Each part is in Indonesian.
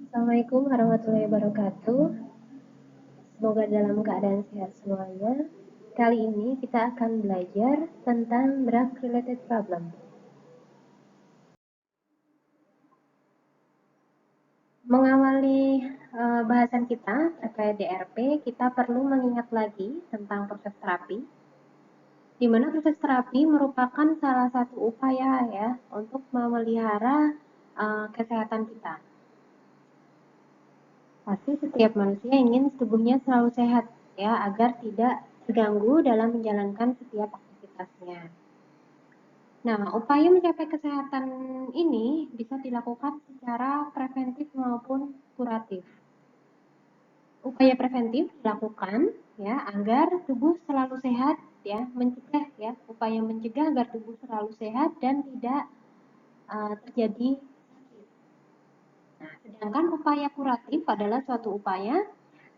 Assalamualaikum warahmatullahi wabarakatuh. Semoga dalam keadaan sehat semuanya. Kali ini kita akan belajar tentang drug related problem. Mengawali bahasan kita terkait DRP, kita perlu mengingat lagi tentang proses terapi, di mana proses terapi merupakan salah satu upaya ya untuk memelihara kesehatan kita. Pasti setiap manusia ingin tubuhnya selalu sehat ya, agar tidak terganggu dalam menjalankan setiap aktivitasnya. Nah, upaya mencapai kesehatan ini bisa dilakukan secara preventif maupun kuratif. Upaya preventif dilakukan ya agar tubuh selalu sehat ya, mencegah ya, upaya mencegah agar tubuh selalu sehat dan tidak terjadi sakit. Nah, sedangkan upaya kuratif adalah suatu upaya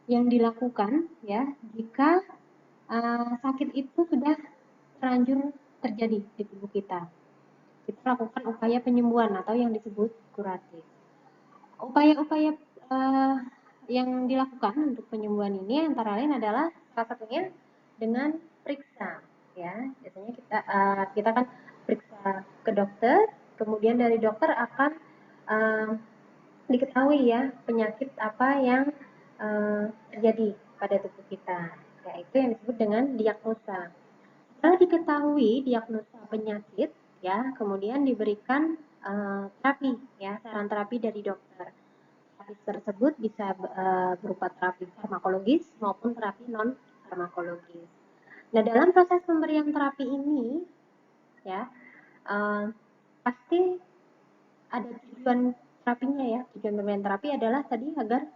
yang dilakukan ya jika sakit itu sudah terlanjur terjadi di tubuh kita. Kita lakukan upaya penyembuhan atau yang disebut kuratif. Upaya-upaya yang dilakukan untuk penyembuhan ini antara lain adalah salah satunya dengan periksa ya. Biasanya kita kan periksa ke dokter, kemudian dari dokter akan diketahui ya penyakit apa yang terjadi pada tubuh kita, yaitu yang disebut dengan diagnosa. Setelah diketahui diagnosa penyakit ya, kemudian diberikan terapi ya, saran terapi dari dokter. Terapi tersebut bisa berupa terapi farmakologis maupun terapi non farmakologis. Nah, dalam proses pemberian terapi ini ya pasti ada tujuan terapinya ya. Tujuan pemberian terapi adalah tadi agar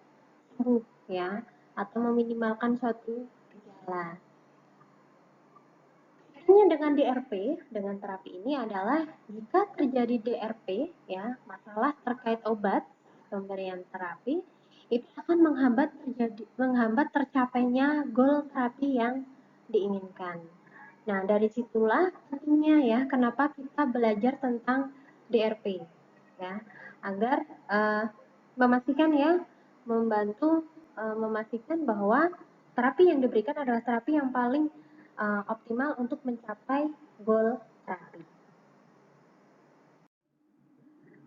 sembuh ya, atau meminimalkan suatu gejala. Bedanya dengan DRP, dengan terapi ini adalah jika terjadi DRP ya, masalah terkait obat pemberian terapi, itu akan menghambat tercapainya goal terapi yang diinginkan. Nah, dari situlah tentunya ya kenapa kita belajar tentang DRP ya, agar memastikan ya, membantu memastikan bahwa terapi yang diberikan adalah terapi yang paling optimal untuk mencapai goal terapi.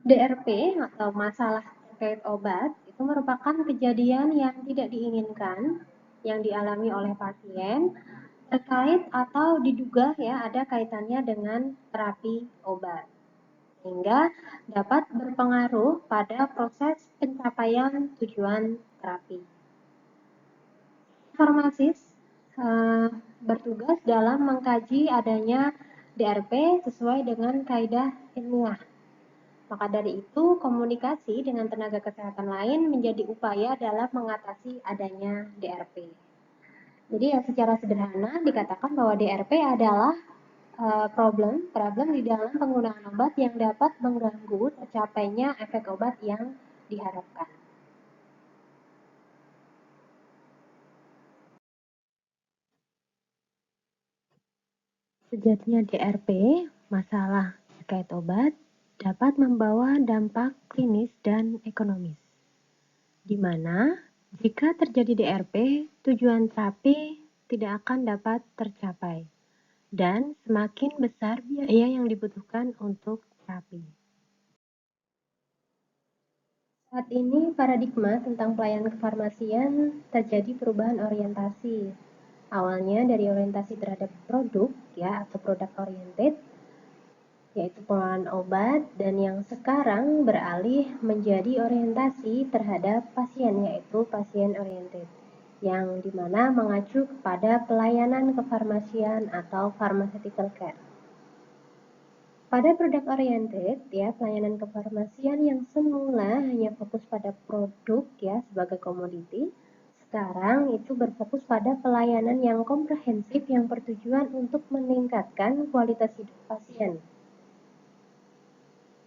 DRP atau masalah terkait obat itu merupakan kejadian yang tidak diinginkan yang dialami oleh pasien terkait atau diduga ya ada kaitannya dengan terapi obat, sehingga dapat berpengaruh pada proses pencapaian tujuan terapi. Farmasis bertugas dalam mengkaji adanya DRP sesuai dengan kaidah ilmiah. Maka dari itu, komunikasi dengan tenaga kesehatan lain menjadi upaya dalam mengatasi adanya DRP. Jadi ya secara sederhana dikatakan bahwa DRP adalah problem di dalam penggunaan obat yang dapat mengganggu tercapainya efek obat yang diharapkan. Sejatinya DRP, masalah terkait obat, dapat membawa dampak klinis dan ekonomis, di mana jika terjadi DRP, tujuan terapi tidak akan dapat tercapai, dan semakin besar biaya yang dibutuhkan untuk terapi. Saat ini paradigma tentang pelayanan kefarmasian terjadi perubahan orientasi. Awalnya dari orientasi terhadap produk ya atau product oriented, yaitu pengelolaan obat, dan yang sekarang beralih menjadi orientasi terhadap pasien, yaitu pasien oriented, yang dimana mengacu kepada pelayanan kefarmasian atau pharmaceutical care. Pada produk oriented ya, pelayanan kefarmasian yang semula hanya fokus pada produk ya sebagai komoditi, sekarang itu berfokus pada pelayanan yang komprehensif yang bertujuan untuk meningkatkan kualitas hidup pasien.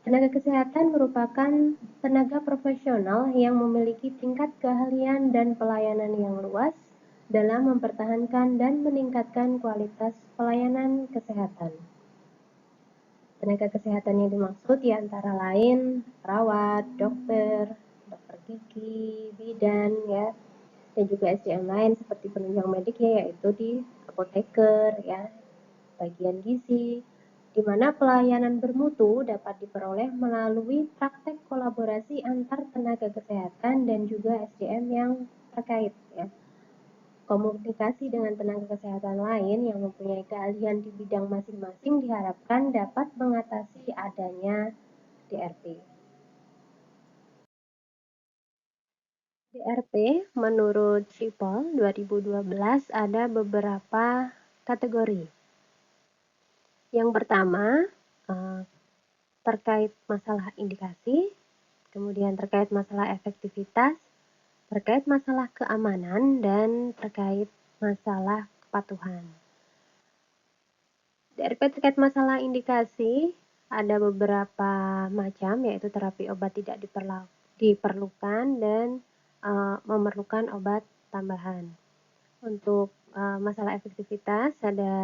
Tenaga kesehatan merupakan tenaga profesional yang memiliki tingkat keahlian dan pelayanan yang luas dalam mempertahankan dan meningkatkan kualitas pelayanan kesehatan. Tenaga kesehatan yang dimaksud ya antara lain perawat, dokter gigi, bidan ya, dan juga SDM lain seperti penunjang medik ya, yaitu di apoteker ya, bagian gizi, di mana pelayanan bermutu dapat diperoleh melalui praktek kolaborasi antar tenaga kesehatan dan juga SDM yang terkait ya. Komunikasi dengan tenaga kesehatan lain yang mempunyai keahlian di bidang masing-masing diharapkan dapat mengatasi adanya DRP. DRP menurut Sipol 2012 ada beberapa kategori. Yang pertama, terkait masalah indikasi, kemudian terkait masalah efektivitas, terkait masalah keamanan, dan terkait masalah kepatuhan. DRP terkait masalah indikasi ada beberapa macam, yaitu terapi obat tidak diperlukan dan memerlukan obat tambahan. Untuk masalah efektivitas ada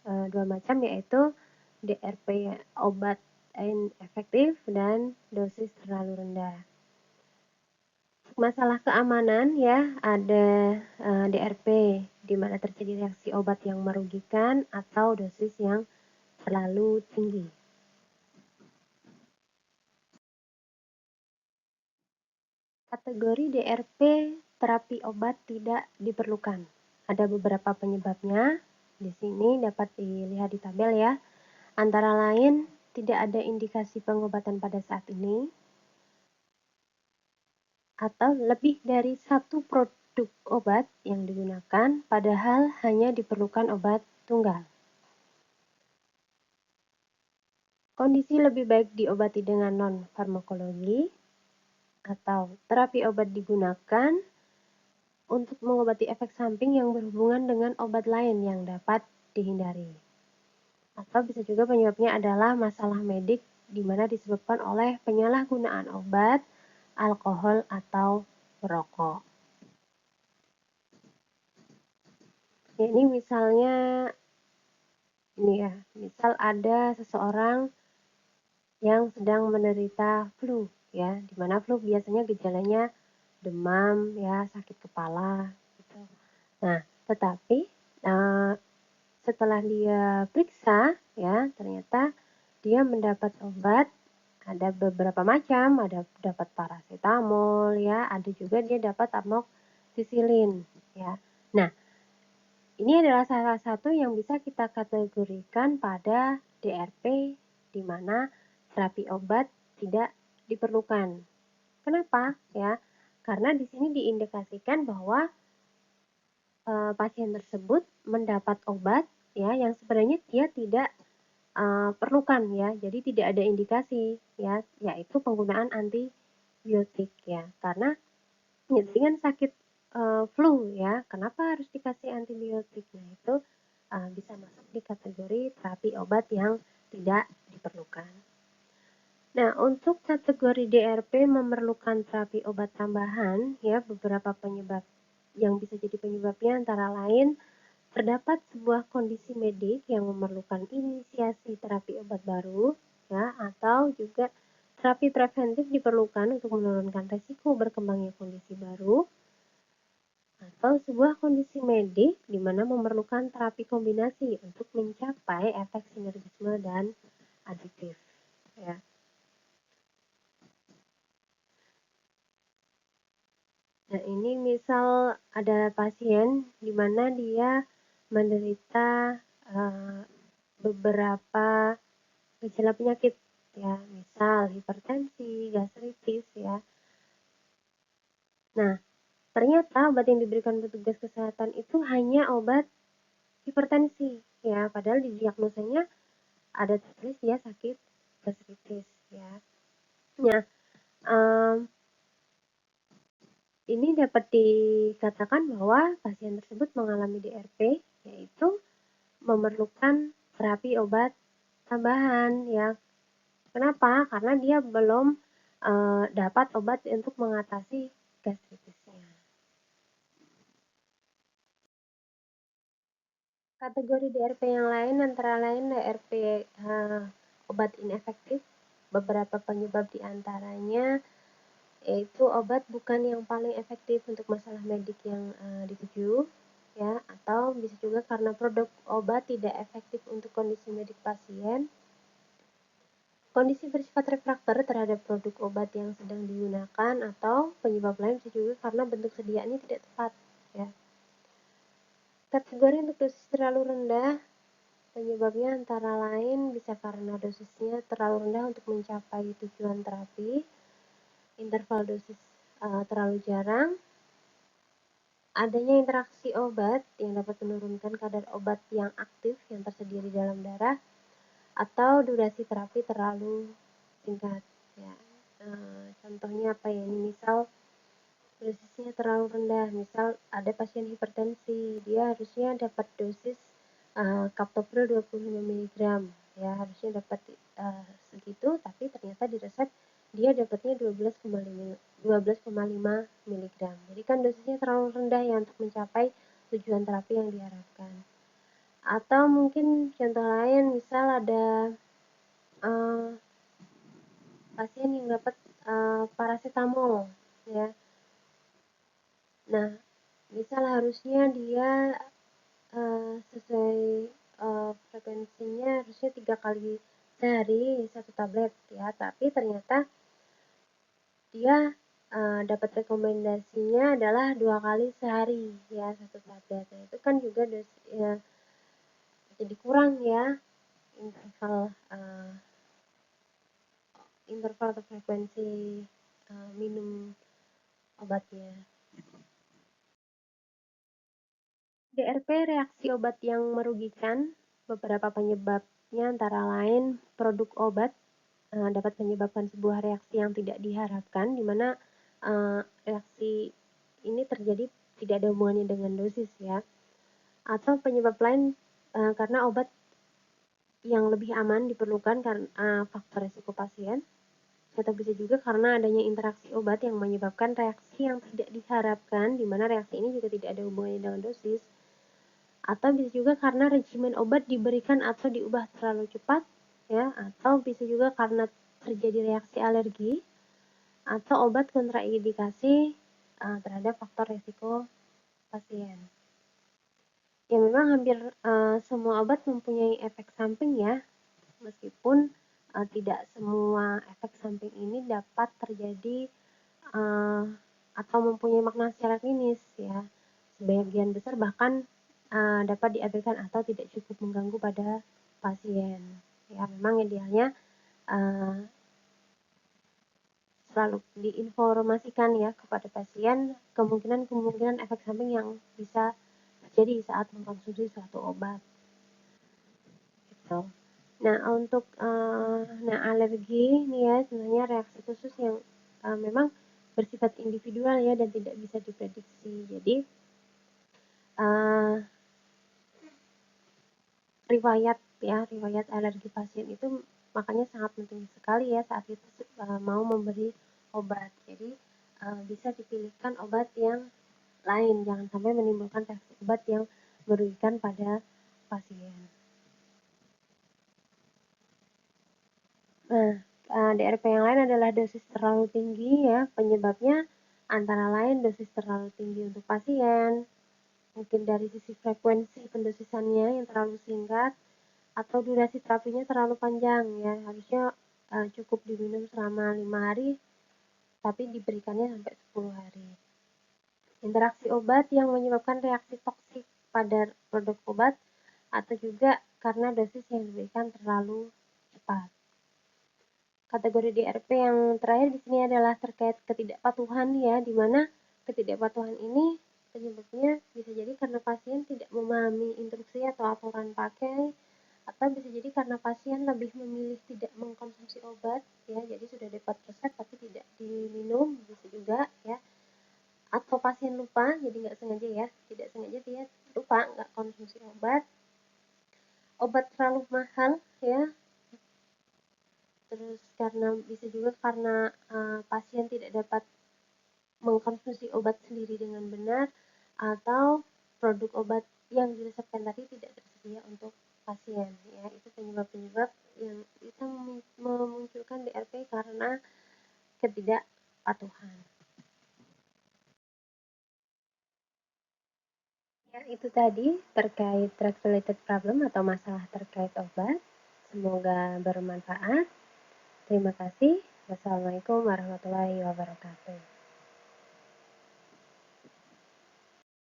dua macam, yaitu DRP obat inefektif dan dosis terlalu rendah. Masalah keamanan ya, ada DRP di mana terjadi reaksi obat yang merugikan atau dosis yang terlalu tinggi. Kategori DRP terapi obat tidak diperlukan. Ada beberapa penyebabnya. Di sini dapat dilihat di tabel ya. Antara lain, tidak ada indikasi pengobatan pada saat ini, atau lebih dari satu produk obat yang digunakan, padahal hanya diperlukan obat tunggal. Kondisi lebih baik diobati dengan non-farmakologi, atau terapi obat digunakan untuk mengobati efek samping yang berhubungan dengan obat lain yang dapat dihindari. Atau bisa juga penyebabnya adalah masalah medik di mana disebabkan oleh penyalahgunaan obat, alkohol, atau merokok. Ini misalnya ini ya, misal ada seseorang yang sedang menderita flu ya, di mana flu biasanya gejalanya demam ya, sakit kepala gitu. Nah, tetapi setelah dia periksa ya, ternyata dia mendapat obat, ada beberapa macam, ada dapat paracetamol ya, ada juga dia dapat amoxicillin ya. Nah, ini adalah salah satu yang bisa kita kategorikan pada DRP di mana terapi obat tidak diperlukan. Kenapa ya? Karena di sini diindikasikan bahwa pasien tersebut mendapat obat ya yang sebenarnya dia tidak perlukan ya. Jadi tidak ada indikasi ya, yaitu penggunaan antibiotik ya. Karena dengan sakit flu ya, kenapa harus dikasih antibiotik? Nah, itu bisa masuk di kategori terapi obat yang tidak diperlukan. Nah, untuk kategori DRP memerlukan terapi obat tambahan ya, beberapa penyebab yang bisa jadi penyebabnya antara lain terdapat sebuah kondisi medik yang memerlukan inisiasi terapi obat baru ya, atau juga terapi preventif diperlukan untuk menurunkan resiko berkembangnya kondisi baru, atau sebuah kondisi medik di mana memerlukan terapi kombinasi untuk mencapai efek sinergisme dan adiktif ya. Nah, ini misal ada pasien di mana dia menderita beberapa gejala penyakit ya, misal hipertensi, gastritis ya. Nah, ternyata obat yang diberikan petugas kesehatan itu hanya obat hipertensi ya, padahal di diagnosanya ada tertulis dia sakit gastritis ya. Nah, ini dapat dikatakan bahwa pasien tersebut mengalami DRP, yaitu memerlukan terapi obat tambahan ya. Kenapa? Karena dia belum dapat obat untuk mengatasi gastritisnya. Kategori DRP yang lain antara lain DRP obat inefektif. Beberapa penyebab diantaranya yaitu obat bukan yang paling efektif untuk masalah medik yang dituju, ya, atau bisa juga karena produk obat tidak efektif untuk kondisi medik pasien. Kondisi bersifat refraktor terhadap produk obat yang sedang digunakan, atau penyebab lain bisa juga karena bentuk sediaannya tidak tepat, ya. Kategori untuk dosis terlalu rendah, penyebabnya antara lain bisa karena dosisnya terlalu rendah untuk mencapai tujuan terapi, interval dosis terlalu jarang, adanya interaksi obat yang dapat menurunkan kadar obat yang aktif yang tersedia di dalam darah, atau durasi terapi terlalu singkat. Ya. Contohnya apa ya? Ini misal dosisnya terlalu rendah, misal ada pasien hipertensi, dia harusnya dapat dosis captopril 25 mg, ya harusnya dapat segitu, tapi ternyata di resep dia dapatnya 12,5 mg. Jadi kan dosisnya terlalu rendah ya untuk mencapai tujuan terapi yang diharapkan. Atau mungkin contoh lain, misal ada pasien yang dapat paracetamol, ya. Nah, misal harusnya dia sesuai frekuensinya harusnya 3 kali sehari 1 tablet, ya, tapi ternyata dia dapat rekomendasinya adalah 2 kali sehari, ya, 1 tablet. Nah, itu kan juga ya, jadi kurang, ya, interval atau frekuensi minum obatnya. DRP reaksi obat yang merugikan, beberapa penyebabnya antara lain produk obat dapat menyebabkan sebuah reaksi yang tidak diharapkan, di mana reaksi ini terjadi tidak ada hubungannya dengan dosis, ya. Atau penyebab lain karena obat yang lebih aman diperlukan karena faktor risiko pasien, atau bisa juga karena adanya interaksi obat yang menyebabkan reaksi yang tidak diharapkan, di mana reaksi ini juga tidak ada hubungannya dengan dosis. Atau bisa juga karena regimen obat diberikan atau diubah terlalu cepat, ya, atau bisa juga karena terjadi reaksi alergi, atau obat kontraindikasi terhadap faktor risiko pasien. Ya, memang hampir semua obat mempunyai efek samping, ya, meskipun tidak semua efek samping ini dapat terjadi atau mempunyai makna secara klinis, ya. Sebagian besar bahkan dapat diabaikan atau tidak cukup mengganggu pada pasien. Ya, memang idealnya selalu diinformasikan, ya, kepada pasien kemungkinan efek samping yang bisa terjadi saat mengkonsumsi suatu obat. Gitu. Nah, untuk alergi nih, ya, sebenarnya reaksi khusus yang memang bersifat individual, ya, dan tidak bisa diprediksi. Jadi riwayat alergi pasien itu makanya sangat penting sekali, ya, saat kita mau memberi obat. Jadi bisa dipilihkan obat yang lain, jangan sampai menimbulkan reaksi obat yang merugikan pada pasien. Nah, DRP yang lain adalah dosis terlalu tinggi, ya. Penyebabnya antara lain dosis terlalu tinggi untuk pasien, mungkin dari sisi frekuensi pendosisannya yang terlalu singkat, atau durasi terapinya terlalu panjang, ya. Harusnya cukup diminum selama 5 hari, tapi diberikannya sampai 10 hari. Interaksi obat yang menyebabkan reaksi toksik pada produk obat, atau juga karena dosis yang diberikan terlalu cepat. Kategori DRP yang terakhir di sini adalah terkait ketidakpatuhan, ya, di mana ketidakpatuhan ini penyebabnya bisa jadi karena pasien tidak memahami instruksi atau aturan pakai, atau bisa jadi karena pasien lebih memilih tidak mengkonsumsi obat, ya, jadi sudah dapat resep tapi tidak diminum, bisa juga, ya. Atau pasien lupa, jadi nggak sengaja, ya, tidak sengaja dia lupa nggak konsumsi obat terlalu mahal, ya. Terus bisa juga karena pasien tidak dapat mengkonsumsi obat sendiri dengan benar, atau produk obat yang diresepkan tadi tidak tersedia untuk pasien, ya. Itu penyebab-penyebab yang bisa memunculkan DRP karena ketidakpatuhan. kepatuhan. Ya, itu tadi terkait drug-related problem atau masalah terkait obat. Semoga bermanfaat. Terima kasih. Wassalamualaikum warahmatullahi wabarakatuh.